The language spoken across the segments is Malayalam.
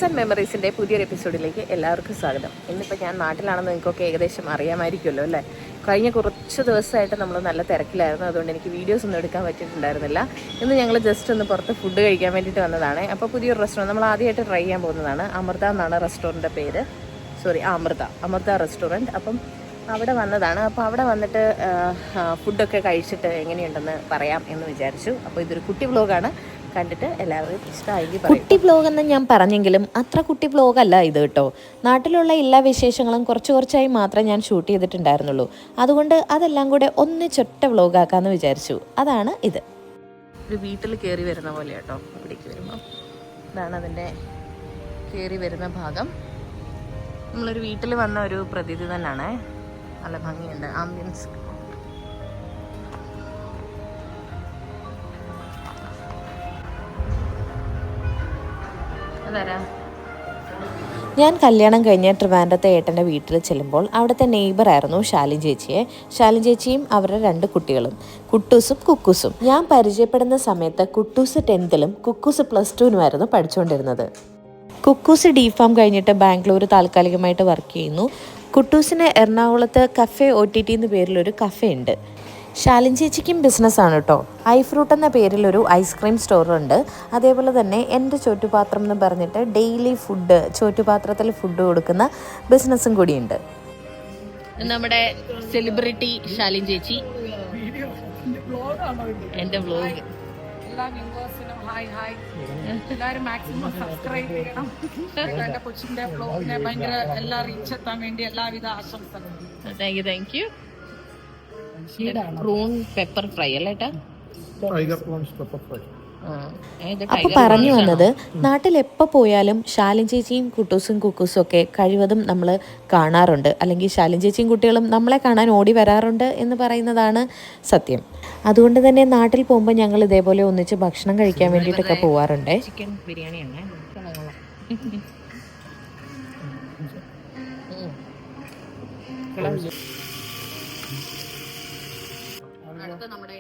വ്ളോഗ്സ് ആൻഡ് മെമ്മറീസിൻ്റെ പുതിയൊരു എപ്പിസോഡിലേക്ക് എല്ലാവർക്കും സ്വാഗതം. ഇന്നിപ്പോൾ ഞാൻ നാട്ടിലാണെന്ന് നിങ്ങൾക്കൊക്കെ ഏകദേശം അറിയാമായിരിക്കുമല്ലോ അല്ലേ. കഴിഞ്ഞ കുറച്ച് ദിവസമായിട്ട് നമ്മൾ നല്ല തിരക്കിലായിരുന്നു, അതുകൊണ്ട് എനിക്ക് വീഡിയോസ് ഒന്നും എടുക്കാൻ പറ്റിയിട്ടുണ്ടായിരുന്നില്ല. ഇന്ന് ഞങ്ങൾ ജസ്റ്റ് ഒന്ന് പുറത്ത് ഫുഡ് കഴിക്കാൻ വേണ്ടിയിട്ട് വന്നതാണ്. അപ്പോൾ പുതിയൊരു റെസ്റ്റോറൻറ്റ് നമ്മൾ ആദ്യമായിട്ട് ട്രൈ ചെയ്യാൻ പോകുന്നതാണ്. അമൃത എന്നാണ് റെസ്റ്റോറൻറ്റിൻ്റെ പേര്. അമൃത റെസ്റ്റോറൻറ്റ്. അപ്പം അവിടെ വന്നതാണ്. അപ്പോൾ അവിടെ വന്നിട്ട് ഫുഡൊക്കെ കഴിച്ചിട്ട് എങ്ങനെയുണ്ടെന്ന് പറയാം എന്ന് വിചാരിച്ചു. അപ്പോൾ ഇതൊരു കുട്ടി വ്ലോഗാണ്, കണ്ടിട്ട് എല്ലാവരും ഇഷ്ടമായി. കുട്ടി വ്ലോഗ് എന്ന് ഞാൻ പറഞ്ഞെങ്കിലും അത്ര കുട്ടി വ്ലോഗല്ല ഇത് കേട്ടോ. നാട്ടിലുള്ള എല്ലാ വിശേഷങ്ങളും കുറച്ചായി മാത്രമേ ഞാൻ ഷൂട്ട് ചെയ്തിട്ടുണ്ടായിരുന്നുള്ളൂ. അതുകൊണ്ട് അതെല്ലാം കൂടെ ഒന്നിച്ചൊറ്റ വ്ലോഗാക്കാമെന്ന് വിചാരിച്ചു. അതാണ് ഇത്. ഒരു വീട്ടിൽ കയറി വരുന്ന പോലെ കേട്ടോ. ഇവിടേക്ക് വരുമ്പോൾ ഇതാണ് അതിൻ്റെ കയറി വരുന്ന ഭാഗം. നമ്മളൊരു വീട്ടിൽ വന്ന ഒരു പ്രതീതി തന്നെയാണ്. നല്ല ഭംഗിയുണ്ട് ആംബിയൻസ്. ഞാൻ കല്യാണം കഴിഞ്ഞ് ട്രിവാൻഡ്രത്തെ ഏട്ടൻ്റെ വീട്ടിൽ ചെല്ലുമ്പോൾ അവിടുത്തെ നെയ്ബറായിരുന്നു ശാലിൻ ചേച്ചിയും അവരുടെ 2 കുട്ടികളും, കുട്ടൂസും കുക്കൂസും. ഞാൻ പരിചയപ്പെടുന്ന സമയത്ത് കുട്ടൂസ് 10th കുക്കൂസ് +2 പഠിച്ചുകൊണ്ടിരുന്നത്. കുക്കൂസ് DPharm കഴിഞ്ഞിട്ട് ബാംഗ്ലൂർ താൽക്കാലികമായിട്ട് വർക്ക് ചെയ്യുന്നു. കുട്ടൂസിന് എറണാകുളത്ത് കഫേ OTT എന്ന പേരിലൊരു കഫേ ഉണ്ട്. ശാലിൻ ചേച്ചിക്കും ബിസിനസ്സാണ് കേട്ടോ. ഐഫ്രൂട്ട് എന്ന പേരിലൊരു ഐസ്ക്രീം സ്റ്റോറുണ്ട്. അതേപോലെ തന്നെ എൻ്റെ ചോറ്റുപാത്രം എന്ന് പറഞ്ഞിട്ട് ഡെയിലി ഫുഡ്, ചോറ്റുപാത്രത്തിൽ ഫുഡ് കൊടുക്കുന്ന ബിസിനസ്സും കൂടിയുണ്ട്. നമ്മുടെ സെലിബ്രിറ്റി ശാലിൻ ചേച്ചി, എൻ്റെ വ്ലോഗ്. എല്ലാ വ്യൂവേഴ്സിനും ഹായ്. എല്ലാവരും മാക്സിമം സബ്സ്ക്രൈബ് ചെയ്യണം. എൻ്റെ കൊച്ചിൻ്റെ വ്ലോഗിനെ ഭയങ്കര എല്ലാ റീച്ച് എത്താൻ വേണ്ടി എല്ലാവിധ ആശംസകളും. Thank you. Prawn pepper fry അല്ലേട്ടാ? അപ്പൊ പറഞ്ഞു വന്നത്, നാട്ടിൽ എപ്പോൾ പോയാലും ശാലിൻ ചേച്ചിയും കുട്ടൂസും കുക്കൂസും ഒക്കെ കഴിവതും നമ്മൾ കാണാറുണ്ട്, അല്ലെങ്കിൽ ശാലിൻ ചേച്ചിയും കുട്ടികളും നമ്മളെ കാണാൻ ഓടി വരാറുണ്ട് എന്ന് പറയുന്നതാണ് സത്യം. അതുകൊണ്ട് തന്നെ നാട്ടിൽ പോകുമ്പോൾ ഞങ്ങൾ ഇതേപോലെ ഒന്നിച്ച് ഭക്ഷണം കഴിക്കാൻ വേണ്ടിയിട്ടൊക്കെ പോവാറുണ്ട്. ചിക്കൻ ബിരിയാണിയാണ്. നമ്മുടെ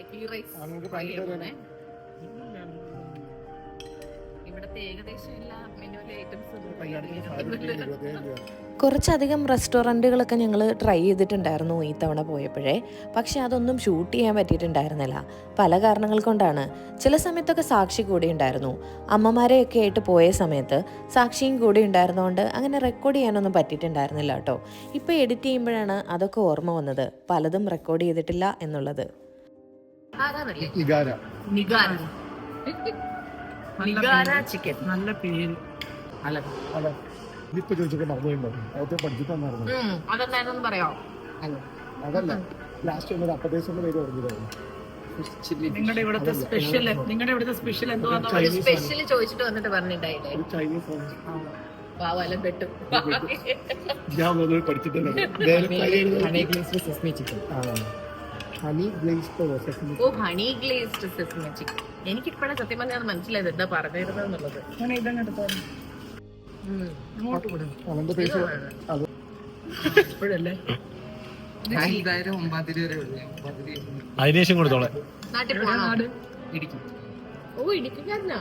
കുറച്ചധികം റെസ്റ്റോറൻറ്റുകളൊക്കെ ഞങ്ങൾ ട്രൈ ചെയ്തിട്ടുണ്ടായിരുന്നു ഈ തവണ പോയപ്പോഴേ. പക്ഷെ അതൊന്നും ഷൂട്ട് ചെയ്യാൻ പറ്റിയിട്ടുണ്ടായിരുന്നില്ല, പല കാരണങ്ങൾ കൊണ്ടാണ്. ചില സമയത്തൊക്കെ സാക്ഷി കൂടി ഉണ്ടായിരുന്നു. അമ്മമാരെയൊക്കെ ആയിട്ട് പോയ സമയത്ത് സാക്ഷിയും കൂടി ഉണ്ടായിരുന്നതുകൊണ്ട് അങ്ങനെ റെക്കോർഡ് ചെയ്യാനൊന്നും പറ്റിയിട്ടുണ്ടായിരുന്നില്ല കേട്ടോ. ഇപ്പോൾ എഡിറ്റ് ചെയ്യുമ്പോഴാണ് അതൊക്കെ ഓർമ്മ വന്നത്, പലതും റെക്കോർഡ് ചെയ്തിട്ടില്ല എന്നുള്ളത്. ചിക്കൻ നല്ല പേര്. അതെന്തായിരുന്നു പറയാം? നിങ്ങളുടെ ഇവിടുത്തെ സ്പെഷ്യൽ എന്തുവാ? സ്പെഷ്യൽ ചോദിച്ചിട്ട് വന്നിട്ട് പറഞ്ഞിട്ടായില്ലേ? പെട്ടു. Honey glazed sesame chicken. എനിക്കിപ്പോഴാണ് സത്യം പറഞ്ഞാൽ അത് മനസ്സിലായത് എന്താ പറഞ്ഞിരുന്നെന്നുള്ളത്. അതിനേശം കൊടുത്തോളെ. നാട്ടിൽ പോണോ? ഓ, ഇടുക്കിക്കാരനാ.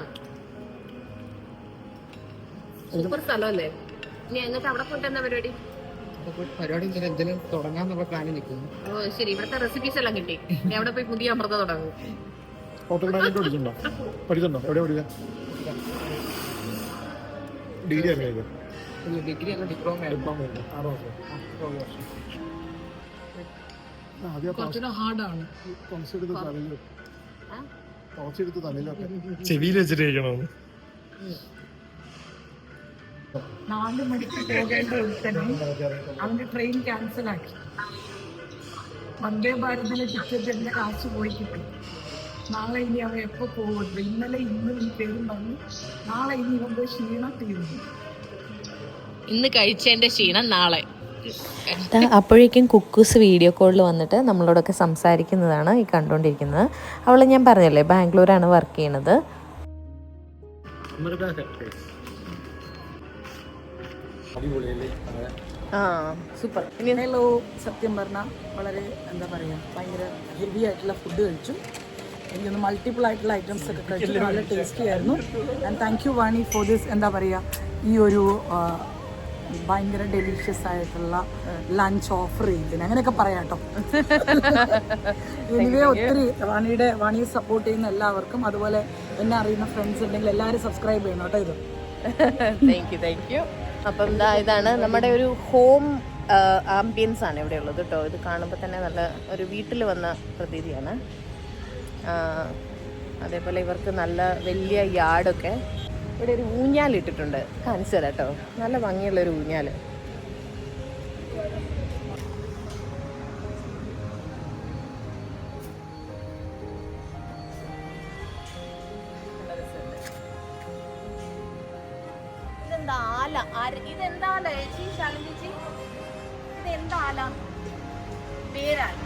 സൂപ്പർ സ്ഥലമല്ലേ. ഇനി എന്നിട്ട് അവിടെ പോയിട്ട് എന്താ പരിപാടി? എന്തെങ്കിലും തുടങ്ങാന്നുള്ള പ്ലാനിൽ നിൽക്കുന്നു. ഓ ശരി. ഇവിടുത്തെ റെസിപ്പീസ് എല്ലാം കിട്ടി. ഇനി അവിടെ പോയി പുതിയ അമൃത തുടങ്ങും. ഡിഗ്രി അല്ല, ഡിപ്ലോമ. ഹാർഡാണ്. ചെവിയിൽ വെച്ചിട്ട് കഴിക്കണോ? 4 മണിക്ക് പോകേണ്ട ഒരുത്തനെ അവന്റെ ട്രെയിൻ ക്യാൻസൽ ആക്കി. വന്ദേ ഭാരതിലെ ടിക്കറ്റിന്റെ കാശ് പോയി കിട്ടി. നാളെ ഇനി അവൻ എപ്പോൾ പോകുന്നു? ഇന്നും ഈ പേരും പറഞ്ഞു. നാളെ ഇനി ഇവന്റെ ക്ഷീണം തീരുന്നു. ഇന്ന് കഴിച്ചതിന്റെ ക്ഷീണം നാളെ. അപ്പോഴേക്കും കുക്കൂസ് വീഡിയോ കോളിൽ വന്നിട്ട് നമ്മളോടൊക്കെ സംസാരിക്കുന്നതാണ് ഈ കണ്ടുകൊണ്ടിരിക്കുന്നത്. അവളെ ഞാൻ പറഞ്ഞല്ലേ, ബാംഗ്ലൂരാണ് വർക്ക് ചെയ്യണത്. സൂപ്പർ. ഹലോ. സത്യം പറഞ്ഞാൽ വളരെ എന്താ പറയുക, ഭയങ്കര ഹെവി ആയിട്ടുള്ള ഫുഡ് കഴിച്ചു. എനിക്കൊന്ന് മൾട്ടിപ്പിൾ ആയിട്ടുള്ള ഐറ്റംസ് ഒക്കെ കഴിച്ചു നല്ല ടേസ്റ്റി ആയിരുന്നു. And thank you Vani for this എന്താ പറയുക ഈ ഒരു ഭയങ്കര ഡെലീഷ്യസ് ആയിട്ടുള്ള ലഞ്ച് ഓഫർ ചെയ്തതിന് അങ്ങനെയൊക്കെ പറയാം കേട്ടോ. എനിവേ ഒത്തിരി വാണിയെ സപ്പോർട്ട് ചെയ്യുന്ന എല്ലാവർക്കും അതുപോലെ എന്നെ അറിയുന്ന ഫ്രണ്ട്സ് ഉണ്ടെങ്കിൽ എല്ലാവരും സബ്സ്ക്രൈബ് ചെയ്യണം കേട്ടോ ഇത്. Thank you. അപ്പം ഇതാണ് നമ്മുടെ ഒരു ഹോം ആംബിയൻസ് ആണ് ഇവിടെ ഉള്ളത് കേട്ടോ. ഇത് കാണുമ്പോൾ തന്നെ നല്ല ഒരു വീട്ടിൽ വന്ന പ്രതീതിയാണ്. അതേപോലെ ഇവർക്ക് നല്ല വലിയ യാർഡൊക്കെ ഇവിടെ ഒരു ഊഞ്ഞാൽ ഇട്ടിട്ടുണ്ട്, കാണിച്ചു തരാം കേട്ടോ. നല്ല ഭംഗിയുള്ളൊരു ഊഞ്ഞാൽ. ഇതെന്താ ആല? ഇതെന്താ ആല ചേച്ചി? ശാലിനി ചേച്ചി ഇതെന്താ ആല? പേരാല.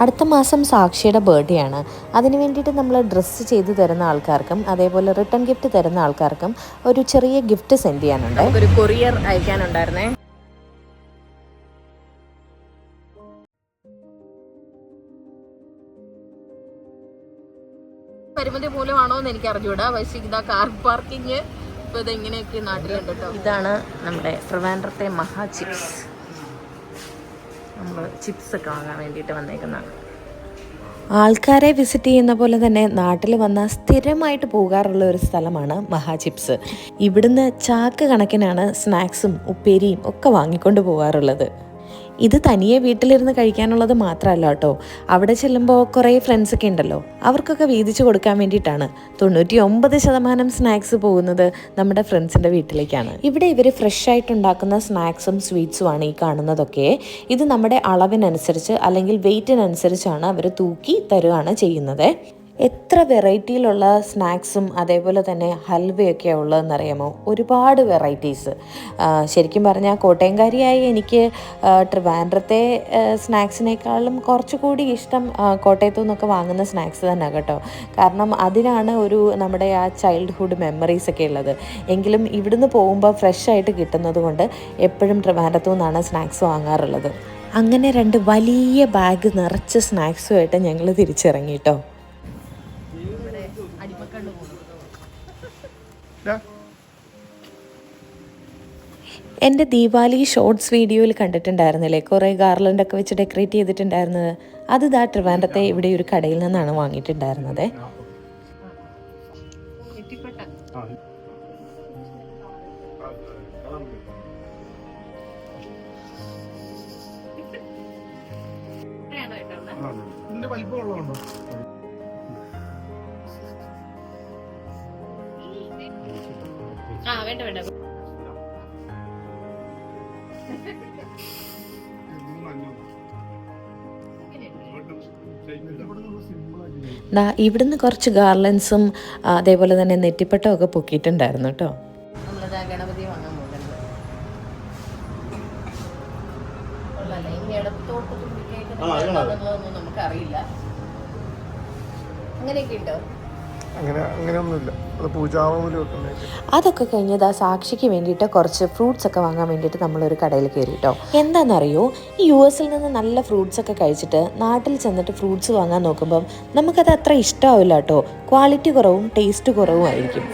അടുത്ത മാസം സാക്ഷിയുടെ ബർത്ത്ഡേ ആണ്. അതിന് വേണ്ടിയിട്ട് നമ്മൾ ഡ്രസ്സ് ചെയ്ത് തരുന്ന ആൾക്കാർക്കും അതേപോലെ റിട്ടേൺ ഗിഫ്റ്റ് തരുന്ന ആൾക്കാർക്കും ഒരു ചെറിയ ഗിഫ്റ്റ് സെൻഡ് ചെയ്യാനുണ്ട്. ഒരു കൊറിയർ അയക്കാനുണ്ടായിരുന്നേ. പരിമിതി മൂലമാണോ എന്ന് എനിക്ക് അറിഞ്ഞൂടാ. പക്ഷേ ഇതാ കാർ പാർക്കിങ് ഇപ്പോൾ ഇത് ഇങ്ങനെയൊക്കെ നാട്ടിലുണ്ട് കേട്ടോ. ഇതാണ് നമ്മുടെ ട്രിവാൻഡ്രത്തെ മഹാ ചിപ്സ്. നമ്മൾ ചിപ്സ് ഒക്കെ വാങ്ങാൻ വേണ്ടിയിട്ട് വന്നേക്കുന്നതാണ്. ആൾക്കാരെ വിസിറ്റ് ചെയ്യുന്ന പോലെ തന്നെ നാട്ടിൽ വന്ന സ്ഥിരമായിട്ട് പോകാറുള്ള ഒരു സ്ഥലമാണ് മഹാ ചിപ്സ്. ഇവിടുന്ന് ചാക്ക് കണക്കിനാണ് സ്നാക്സും ഉപ്പേരിയും ഒക്കെ വാങ്ങിക്കൊണ്ട് പോകാറുള്ളത്. ഇത് തനിയെ വീട്ടിലിരുന്ന് കഴിക്കാനുള്ളത് മാത്രമല്ല കേട്ടോ. അവിടെ ചെല്ലുമ്പോൾ കുറേ ഫ്രണ്ട്സൊക്കെ ഉണ്ടല്ലോ, അവർക്കൊക്കെ വീതിച്ച് കൊടുക്കാൻ വേണ്ടിയിട്ടാണ് 99% സ്നാക്സ് പോകുന്നത് നമ്മുടെ ഫ്രണ്ട്സിൻ്റെ വീട്ടിലേക്കാണ്. ഇവിടെ ഇവർ ഫ്രഷ് ആയിട്ടുണ്ടാക്കുന്ന സ്നാക്സും സ്വീറ്റ്സുമാണ് ഈ കാണുന്നതൊക്കെ. ഇത് നമ്മുടെ അളവിനനുസരിച്ച് അല്ലെങ്കിൽ വെയ്റ്റിനനുസരിച്ചാണ് അവർ തൂക്കി തരുകയാണ് ചെയ്യുന്നത്. എത്ര വെറൈറ്റിയിലുള്ള സ്നാക്സും അതേപോലെ തന്നെ ഹൽവയൊക്കെയാണ് ഉള്ളതെന്നറിയാമോ? ഒരുപാട് വെറൈറ്റീസ്. ശരിക്കും പറഞ്ഞാൽ കോട്ടയംകാരിയായി എനിക്ക് ട്രിവാൻഡ്രത്തെ സ്നാക്സിനേക്കാളും കുറച്ചുകൂടി ഇഷ്ടം കോട്ടയത്തു നിന്നൊക്കെ വാങ്ങുന്ന സ്നാക്സ് തന്നെ കേട്ടോ. കാരണം അതിനാണ് ഒരു നമ്മുടെ ആ ചൈൽഡ്ഹുഡ് മെമ്മറീസൊക്കെ ഉള്ളത്. എങ്കിലും ഇവിടുന്ന് പോകുമ്പോൾ ഫ്രഷ് ആയിട്ട് കിട്ടുന്നത് കൊണ്ട് എപ്പോഴും ട്രിവാൻഡ്രത്തു നിന്നാണ് സ്നാക്സ് വാങ്ങാറുള്ളത്. അങ്ങനെ 2 വലിയ ബാഗ് നിറച്ച് സ്നാക്സുമായിട്ട് ഞങ്ങൾ തിരിച്ചിറങ്ങി കേട്ടോ. എൻ്റെ ദീപാവലി ഷോർട്സ് വീഡിയോയിൽ കണ്ടിട്ടുണ്ടായിരുന്നില്ലേ കുറേ ഗാർലൻഡൊക്കെ വെച്ച് ഡെക്കറേറ്റ് ചെയ്തിട്ടുണ്ടായിരുന്നത്? അത് ദാ ട്രിവാൻഡ്രത്തെ ഇവിടെ ഒരു കടയിൽ നിന്നാണ് വാങ്ങിയിട്ടുണ്ടായിരുന്നത്. വേണ്ട വേണ്ട. ഇവിടുന്ന് കുറച്ച് ഗാർലൻസും അതേപോലെ തന്നെ നെറ്റിപ്പട്ടം ഒക്കെ പൊക്കിയിട്ടുണ്ടായിരുന്നു കേട്ടോ. നമ്മളിതാ ഗണപതി വാങ്ങാൻ പോകുന്നത്. ഇനി ഇടത്തോട്ട് തുമ്പിക്കേക്കുന്നതൊന്നും നമുക്കറിയില്ല. അങ്ങനെയൊക്കെ ഉണ്ടോ? അങ്ങനെയൊന്നുമില്ല. അത് പൂജാവൂല് വെക്കുന്നത്. അതൊക്കെ കഴിഞ്ഞത് ആ സാക്ഷിക്ക് വേണ്ടിയിട്ട് കുറച്ച് ഫ്രൂട്ട്സ് ഒക്കെ വാങ്ങാൻ വേണ്ടിയിട്ട് നമ്മളൊരു കടയിൽ കയറി കേട്ടോ. എന്താണെന്നറിയോ, ഈ US നിന്ന് നല്ല ഫ്രൂട്ട്സ് ഒക്കെ കഴിച്ചിട്ട് നാട്ടിൽ ചെന്നിട്ട് ഫ്രൂട്ട്സ് വാങ്ങാൻ നോക്കുമ്പം നമുക്കത് അത്ര ഇഷ്ടമാവില്ല കേട്ടോ. ക്വാളിറ്റി കുറവും ടേസ്റ്റ് കുറവും ആയിരിക്കും.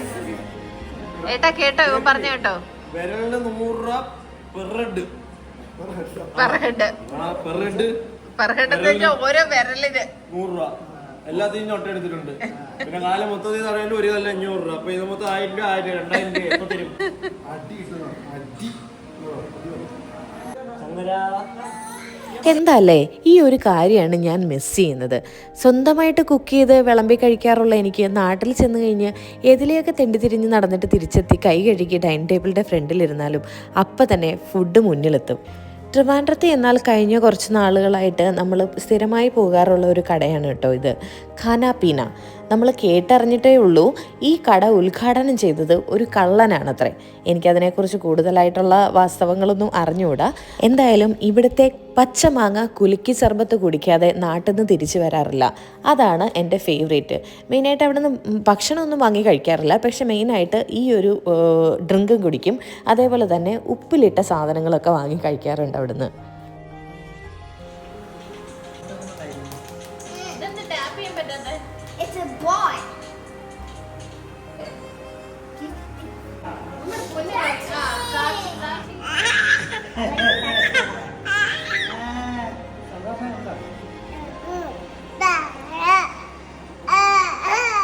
ഏട്ടാ കേട്ടോ, പറഞ്ഞ കേട്ടോ, വിരലിന് 100 രൂപ പെർ ഹെഡ് ഓരോ വിരലിന് 100 രൂപ. എല്ലാത്തിനും നോട്ട് എടുത്തിട്ടുണ്ട്. പിന്നെ കാലം മൊത്തത്തിൽ പറയുന്നത് ഒരു കൊല്ലം 500 രൂപ. അപ്പൊ ഇത് മൊത്തം 1000 രൂപ 2000 രൂപ എപ്പോ തരും? എന്താല്ലേ, ഈ ഒരു കാര്യമാണ് ഞാൻ മിസ് ചെയ്യുന്നത്. സ്വന്തമായിട്ട് കുക്ക് ചെയ്ത് വിളമ്പി കഴിക്കാറുള്ള എനിക്ക് നാട്ടിൽ ചെന്ന് കഴിഞ്ഞ് എതിലെയൊക്കെ തെണ്ടിത്തിരിഞ്ഞ് നടന്നിട്ട് തിരിച്ചെത്തി കൈ കഴുകി ഡൈനിങ് ടേബിളിൻ്റെ ഫ്രണ്ടിലിരുന്നാലും അപ്പം തന്നെ ഫുഡ് മുന്നിലെത്തും. ട്രിവാൻഡ്രത്ത് എന്നാൽ കഴിഞ്ഞ കുറച്ച് നാളുകളായിട്ട് നമ്മൾ സ്ഥിരമായി പോകാറുള്ള ഒരു കടയാണ് കേട്ടോ ഇത്, ഖാനാപീന. നമ്മൾ കേട്ടറിഞ്ഞിട്ടേ ഉള്ളൂ. ഈ കട ഉദ്ഘാടനം ചെയ്തത് ഒരു കള്ളനാണത്രേ. എനിക്കതിനെക്കുറിച്ച് കൂടുതലായിട്ടുള്ള വാസ്തവങ്ങളൊന്നും അറിഞ്ഞുകൂടാ. എന്തായാലും ഇവിടുത്തെ പച്ചമാങ്ങ കുലുക്കി സർബത്ത് കുടിക്കാതെ നാട്ടിൽ നിന്ന് തിരിച്ചു വരാറില്ല. അതാണ് എൻ്റെ ഫേവറേറ്റ്. മെയിനായിട്ട് അവിടെ നിന്ന് ഭക്ഷണമൊന്നും വാങ്ങി കഴിക്കാറില്ല, പക്ഷെ മെയിനായിട്ട് ഈ ഒരു ഡ്രിങ്കും കുടിക്കും. അതേപോലെ തന്നെ ഉപ്പിലിട്ട സാധനങ്ങളൊക്കെ വാങ്ങി കഴിക്കാറുണ്ട് അവിടുന്ന്. It's a boy.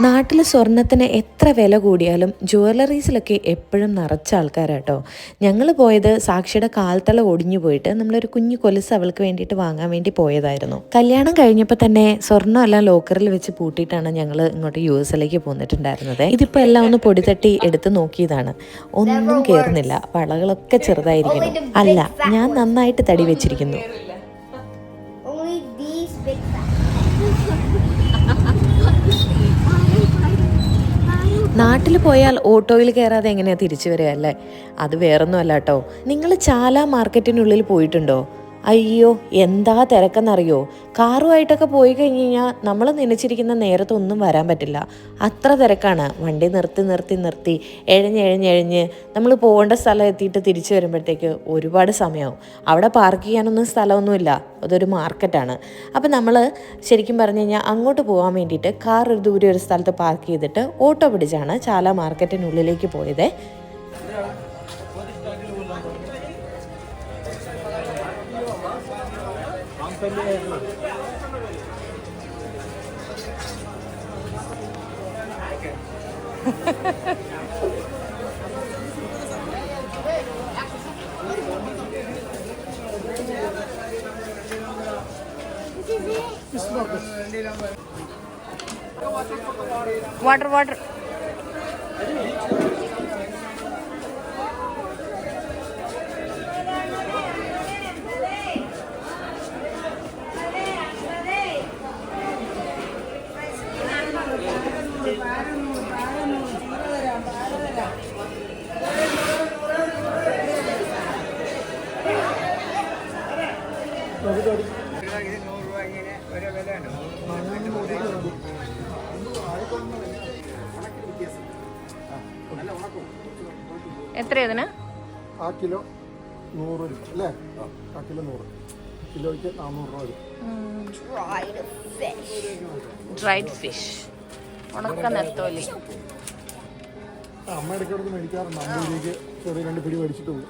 നാട്ടിൽ സ്വർണത്തിന് എത്ര വില കൂടിയാലും ജ്വല്ലറീസിലൊക്കെ എപ്പോഴും നിറച്ച ആൾക്കാരാട്ടോ. ഞങ്ങൾ പോയത് സാക്ഷിയുടെ കാൽത്തള ഒടിഞ്ഞു പോയിട്ട് നമ്മളൊരു കുഞ്ഞു കൊലുസ് അവൾക്ക് വേണ്ടിയിട്ട് വാങ്ങാൻ വേണ്ടി പോയതായിരുന്നു. കല്യാണം കഴിഞ്ഞപ്പോൾ തന്നെ സ്വർണ്ണം എല്ലാം ലോക്കറിൽ വെച്ച് പൂട്ടിയിട്ടാണ് ഞങ്ങൾ ഇങ്ങോട്ട് US പോന്നിട്ടുണ്ടായിരുന്നത്. ഇതിപ്പോൾ എല്ലാം ഒന്ന് പൊടി തട്ടി എടുത്ത് നോക്കിയതാണ്. ഒന്നും കയറുന്നില്ല, വളകളൊക്കെ ചെറുതായിരിക്കുന്നു. അല്ല, ഞാൻ നന്നായിട്ട് തടി വെച്ചിരിക്കുന്നു. Only these big facts. നാട്ടിൽ പോയാൽ ഓട്ടോയിൽ കയറാതെ എങ്ങനെയാണ് തിരിച്ചു വരിക അല്ലേ? അത് വേറൊന്നും അല്ല കേട്ടോ. നിങ്ങൾ ചാല മാർക്കറ്റിനുള്ളിൽ പോയിട്ടുണ്ടോ? അയ്യോ, എന്താ തിരക്കെന്നറിയോ. കാറുമായിട്ടൊക്കെ പോയി കഴിഞ്ഞ് കഴിഞ്ഞാൽ നമ്മൾ നനച്ചിരിക്കുന്ന നേരത്തൊന്നും വരാൻ പറ്റില്ല, അത്ര തിരക്കാണ്. വണ്ടി നിർത്തി എഴഞ്ഞ് നമ്മൾ പോകേണ്ട സ്ഥലം എത്തിയിട്ട് തിരിച്ചു വരുമ്പോഴത്തേക്ക് ഒരുപാട് സമയമാവും. അവിടെ പാർക്ക് ചെയ്യാനൊന്നും സ്ഥലമൊന്നുമില്ല, അതൊരു മാർക്കറ്റാണ്. അപ്പം നമ്മൾ ശരിക്കും പറഞ്ഞു കഴിഞ്ഞാൽ അങ്ങോട്ട് പോകാൻ വേണ്ടിയിട്ട് കാർ ഒരു ദൂരെ ഒരു സ്ഥലത്ത് പാർക്ക് ചെയ്തിട്ട് ഓട്ടോ പിടിച്ചാണ് ചാല മാർക്കറ്റിനുള്ളിലേക്ക് പോയത്. വാട്ടർ എത്രയാ ഇതിന്? ആ കിലോ 100 രൂപ അല്ലേ? ആ കിലോ 100, കിലോയ്ക്ക് 400 രൂപ വരും. ഡ്രൈഡ് ഫിഷ്, ഉണക്ക നെത്തോലി. അമ്മ ഇടയ്ക്കിടയ്ക്ക് മേടിക്കാറുണ്ട്. 50 രൂപയ്ക്ക് ചെറിയ 2 പിടി മേടിച്ചിട്ട് പോകും.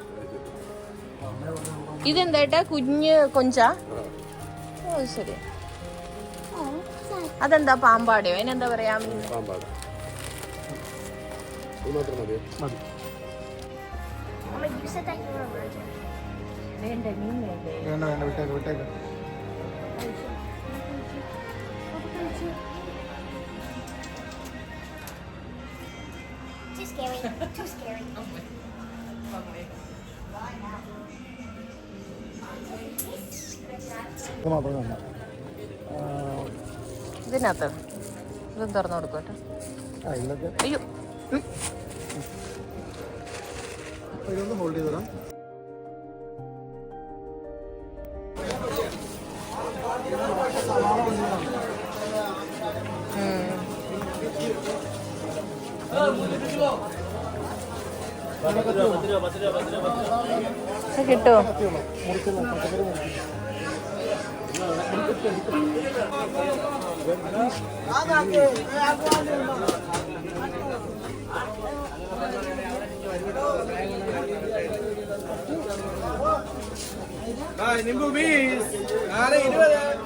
ഇതെന്താ കുഞ്ഞ് കൊഞ്ചാ? ഓ ശരി. അതെന്താ പാമ്പാടിയോ? അതിനെന്താ പറയാ? മതി. Mama, you said that you were allergic. വേണ്ട, മീൻ വേണ്ടേ? വേണ്ട, വിട്ടേക്ക്. Too scary. Too scary. ഇത് മാത്രം വേണ്ട. ഇതിനകത്ത് ഇതും തുറന്നു കൊടുക്കട്ടെ. ഇതൊക്കെ അയ്യോ, ഇതൊന്ന് ഹോൾഡ് ചെയ്ത് തരാം. കിട്ടുമോ? മുറിക്കുന്ന പച്ചക്കറി മുറിക്കുന്നു.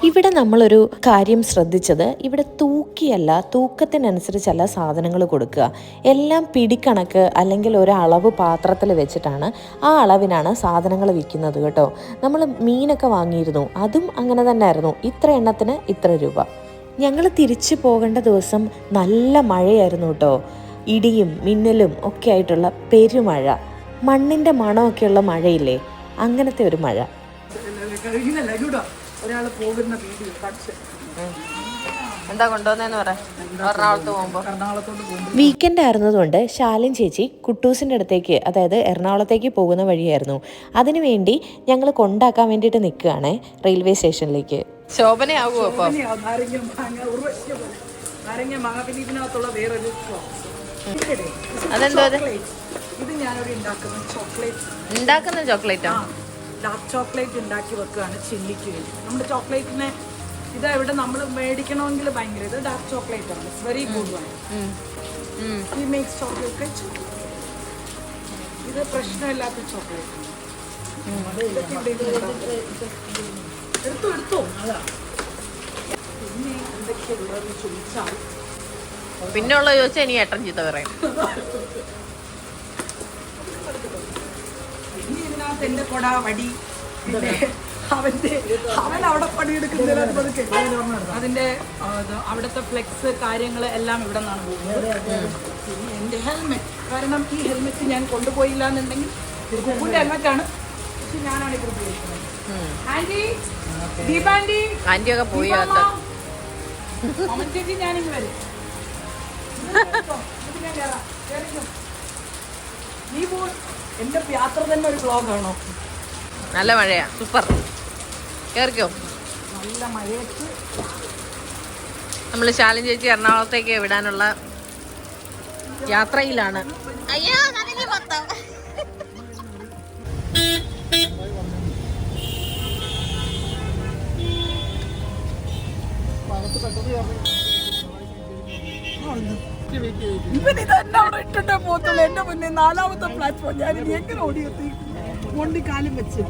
ഇവിടെ നമ്മളൊരു കാര്യം ശ്രദ്ധിച്ചത്, ഇവിടെ തൂക്കിയല്ല, തൂക്കത്തിനനുസരിച്ചല്ല സാധനങ്ങൾ കൊടുക്കുക. എല്ലാം പിടിക്കണക്ക് അല്ലെങ്കിൽ ഒരളവ് പാത്രത്തിൽ വെച്ചിട്ടാണ് ആ അളവിനാണ് സാധനങ്ങൾ വിൽക്കുന്നത് കേട്ടോ. നമ്മൾ മീനൊക്കെ വാങ്ങിയിരുന്നു, അതും അങ്ങനെ തന്നെ ആയിരുന്നു. ഇത്ര എണ്ണത്തിന് ഇത്ര രൂപ. ഞങ്ങൾ തിരിച്ചു പോകേണ്ട ദിവസം നല്ല മഴയായിരുന്നു കേട്ടോ. ഇടിയും മിന്നലും ഒക്കെ ആയിട്ടുള്ള പെരുമഴ, മണ്ണിൻ്റെ മണമൊക്കെയുള്ള മഴയില്ലേ, അങ്ങനത്തെ ഒരു മഴ. ഒരാൾ പോകുന്ന വീഡിയോ കാണിച്ചു. എന്താ കൊണ്ടുവന്നേന്ന് പറ. എറണാകുളത്ത് പോകുമ്പോൾ, എറണാകുളത്തോട്ട് പോകുമ്പോൾ വീക്കെൻഡ് ആയിരുന്നതുകൊണ്ട് ശാലിൻ ചേച്ചി കുട്ടൂസിൻ്റെ അടുത്തേക്ക്, അതായത് എറണാകുളത്തേക്ക് പോകുന്ന വഴിയായിരുന്നു. അതിനുവേണ്ടി ഞങ്ങൾ കൊണ്ടാക്കാൻ വേണ്ടിയിട്ട് നിൽക്കുകയാണ് റെയിൽവേ സ്റ്റേഷനിലേക്ക്. ശോഭനയാകുമോ അപ്പോൾ? നാരങ്ങ മാങ്ങ ഉറവശ പോലെ നാരങ്ങ മാങ്ങ. പിന്നെ ഇതിനകത്തുള്ള വേറൊരു അതെന്തോ അത്? ഇത് ഞാനിവിടെ ഉണ്ടാക്കുന്ന ഉണ്ടാക്കുന്ന ചോക്ലേറ്റോ? ഡാർക്ക് ചോക്ലേറ്റ് ഉണ്ടാക്കി വെക്കുകയാണ് ചില്ലിക്ക് വേണ്ടി. നമ്മുടെ ചോക്ലേറ്റിനെ ഇത് ഇവിടെ നമ്മൾ മേടിക്കണമെങ്കിൽ ഭയങ്കര ഇത് ഡാർക്ക് ചോക്ലേറ്റ് ആണ്. It's very good one. He makes chocolate. ഇത് പ്രശ്നമില്ലാത്ത ചോക്ലേറ്റ്. എടുത്തു പിന്നെ എന്തൊക്കെയുള്ളതെന്ന് ചോദിച്ചാൽ പിന്നെ ഉള്ള ചോദിച്ചാൽ ഇനി ഏട്ടൻ ചീത്ത പറയും. ഇനി ഇതിനകത്ത് എന്റെ കൊട വടി പിന്നെ അവൻ അവിടെ പണിയെടുക്കുന്നതിനകത്ത് പതുക്കെ അതിന്റെ അവിടുത്തെ ഫ്ലെക്സ് കാര്യങ്ങൾ എല്ലാം ഇവിടെ നിന്നാണ് പോകുന്നത്. പിന്നെ എന്റെ ഹെൽമെറ്റ്, കാരണം ഈ ഹെൽമെറ്റ് ഞാൻ കൊണ്ടുപോയില്ല എന്നുണ്ടെങ്കിൽ കുക്കുന്റെ ഹെൽമെറ്റാണ്, പക്ഷെ ഞാനാണ് ഇപ്പോൾ ഉപയോഗിക്കുന്നത്. ആന്റി, ദീപാന്റി, ആന്റിയൊക്കെ പോയി ചേച്ചി ഞാനിങ്ങ് വരും. നീ പോ. എന്റെ യാത്ര തന്നെ ഒരു വ്ലോഗാണോ? നല്ല മഴയാ, സൂപ്പർ. കേറിക്കോ. നല്ല മഴയത്ത് നമ്മൾ ശാലിനി ചേച്ചി എറണാകുളത്തേക്ക് വിടാനുള്ള യാത്രയിലാണ്. അയ്യോ നനഞ്ഞു മൊത്തം. ഇവനിതെന്നെ അവിടെ ഇട്ടിട്ടേ പോകത്തുള്ളൂ. എന്റെ മുന്നേ 4ാമത്തെ പ്ലാറ്റ്ഫോം. ഞാൻ ഇനി എങ്ങനെ ഓടിയെത്തി? വണ്ടി കാലും വെച്ച്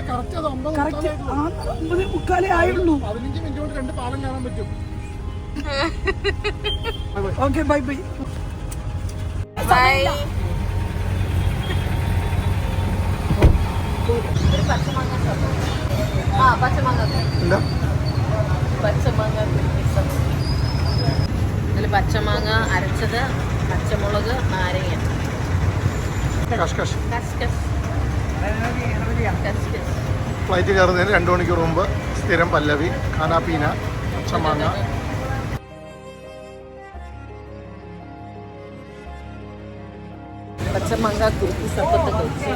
കറക്റ്റ് 9:45 ആയുള്ളൂ. 15 മിനിറ്റ് കൊണ്ട് 2 പാലം കാണാൻ പറ്റും. Okay, bye bye. ബൈ. ഇതിൽ പച്ചമാങ്ങ അരച്ചത്, പച്ചമുളക്, നാരങ്ങ, കഷ്കഷ്. കസ്കസ്. ഫ്ലൈറ്റ് കയറുന്നതിന് 2 മണിക്കൂർ മുമ്പ് സ്ഥിരം പല്ലവി, ഖാനാപീന, പച്ചമാങ്ങ. പച്ചമാങ്ങ കുറുക്കി സപ്പത്ത് കഴിച്ച്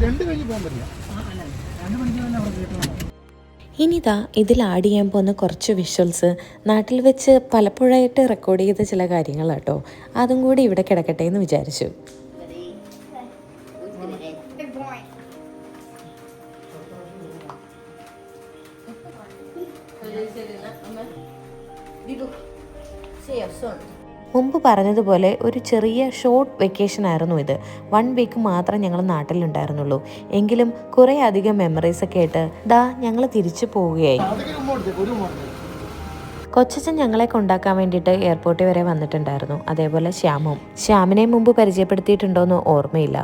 രണ്ട് കഴിഞ്ഞ് പോകാൻ പറ്റില്ല. 2 മണിക്കൂർ തന്നെ അവിടെ കേട്ടതാണ്. ഇനിതാ ഇതിൽ ആഡ് ചെയ്യാൻ പോകുന്ന കുറച്ച് വിഷ്വൽസ് നാട്ടിൽ വെച്ച് പലപ്പോഴായിട്ട് റെക്കോർഡ് ചെയ്ത ചില കാര്യങ്ങളാട്ടോ. അതും കൂടി ഇവിടെ കിടക്കട്ടെ എന്ന് വിചാരിച്ചു. മുമ്പ് പറഞ്ഞതുപോലെ ഒരു ചെറിയ ഷോർട്ട് വെക്കേഷൻ ആയിരുന്നു ഇത്. 1 വീക്ക് മാത്രം ഞങ്ങൾ നാട്ടിലുണ്ടായിരുന്നുള്ളൂ. എങ്കിലും കുറേ അധികം മെമ്മറീസ് ഒക്കെ ആയിട്ട് ഞങ്ങൾ തിരിച്ചു പോവുകയായി. കൊച്ചച്ഛൻ ഞങ്ങളെ കൊണ്ടാക്കാൻ വേണ്ടിയിട്ട് എയർപോർട്ടിൽ വരെ വന്നിട്ടുണ്ടായിരുന്നു. അതേപോലെ ശ്യാമിനെ മുമ്പ് പരിചയപ്പെടുത്തിയിട്ടുണ്ടോയെന്ന് ഓർമ്മയില്ല.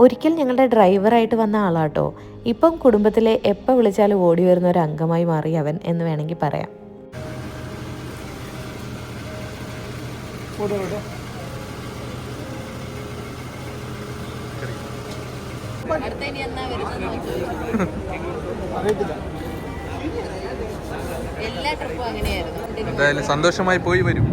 ഒരിക്കൽ ഞങ്ങളുടെ ഡ്രൈവറായിട്ട് വന്ന ആളാട്ടോ. ഇപ്പം കുടുംബത്തിലെ എപ്പോൾ വിളിച്ചാലും ഓടി വരുന്ന ഒരു അംഗമായി മാറി അവൻ എന്ന് വേണമെങ്കിൽ പറയാം. എല്ലാ ട്രിപ്പും അങ്ങനെയായിരുന്നു. എന്തായാലും സന്തോഷമായി പോയി വരും.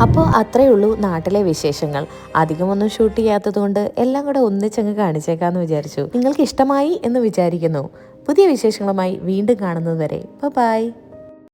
അപ്പോൾ അത്രയേ ഉള്ളൂ നാട്ടിലെ വിശേഷങ്ങൾ. അധികമൊന്നും ഷൂട്ട് ചെയ്യാത്തതുകൊണ്ട് എല്ലാം കൂടെ ഒന്നിച്ചങ്ങ് കാണിച്ചേക്കാമെന്ന് വിചാരിച്ചു. നിങ്ങൾക്ക് ഇഷ്ടമായി എന്ന് വിചാരിക്കുന്നു. പുതിയ വിശേഷങ്ങളുമായി വീണ്ടും കാണുന്നത് വരെ ബൈ.